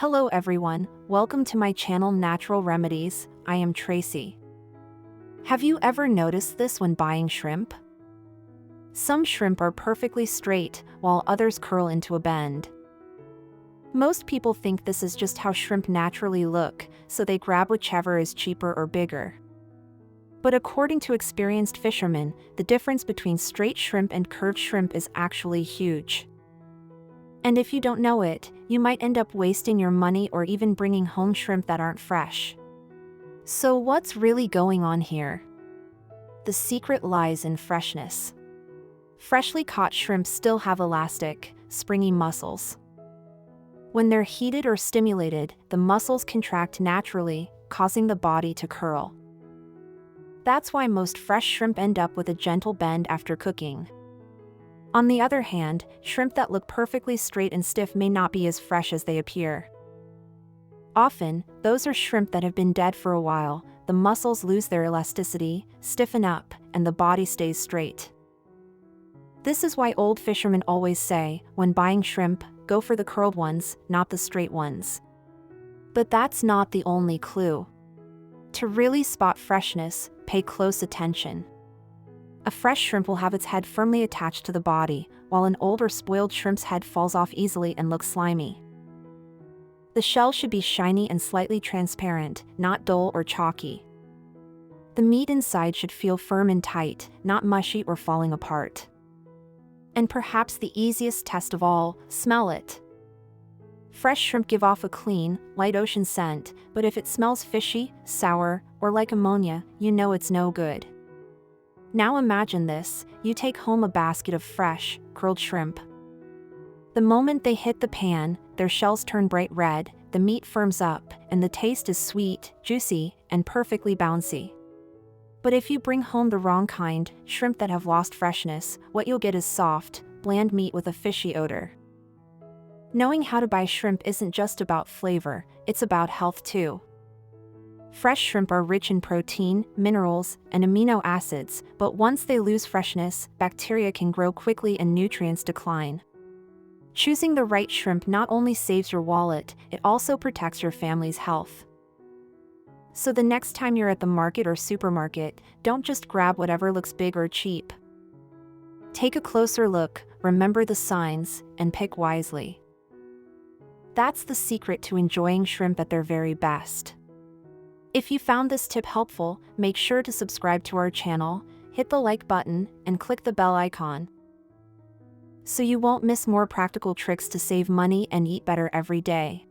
Hello everyone, welcome to my channel Natural Remedies. I am Tracy. Have you ever noticed this when buying shrimp? Some shrimp are perfectly straight, while others curl into a bend. Most people think this is just how shrimp naturally look, so they grab whichever is cheaper or bigger. But according to experienced fishermen, the difference between straight shrimp and curved shrimp is actually huge. And if you don't know it, you might end up wasting your money or even bringing home shrimp that aren't fresh. So what's really going on here? The secret lies in freshness. Freshly caught shrimp still have elastic, springy muscles. When they're heated or stimulated, the muscles contract naturally, causing the body to curl. That's why most fresh shrimp end up with a gentle bend after cooking. On the other hand, shrimp that look perfectly straight and stiff may not be as fresh as they appear. Often, those are shrimp that have been dead for a while. The muscles lose their elasticity, stiffen up, and the body stays straight. This is why old fishermen always say, when buying shrimp, go for the curled ones, not the straight ones. But that's not the only clue. To really spot freshness, pay close attention. A fresh shrimp will have its head firmly attached to the body, while an old or spoiled shrimp's head falls off easily and looks slimy. The shell should be shiny and slightly transparent, not dull or chalky. The meat inside should feel firm and tight, not mushy or falling apart. And perhaps the easiest test of all, smell it. Fresh shrimp give off a clean, light ocean scent, but if it smells fishy, sour, or like ammonia, you know it's no good. Now imagine this, you take home a basket of fresh, curled shrimp. The moment they hit the pan, their shells turn bright red, the meat firms up, and the taste is sweet, juicy, and perfectly bouncy. But if you bring home the wrong kind, shrimp that have lost freshness, what you'll get is soft, bland meat with a fishy odor. Knowing how to buy shrimp isn't just about flavor, it's about health too. Fresh shrimp are rich in protein, minerals, and amino acids, but once they lose freshness, bacteria can grow quickly and nutrients decline. Choosing the right shrimp not only saves your wallet, it also protects your family's health. So the next time you're at the market or supermarket, don't just grab whatever looks big or cheap. Take a closer look, remember the signs, and pick wisely. That's the secret to enjoying shrimp at their very best. If you found this tip helpful, make sure to subscribe to our channel, hit the like button, and click the bell icon, so you won't miss more practical tricks to save money and eat better every day.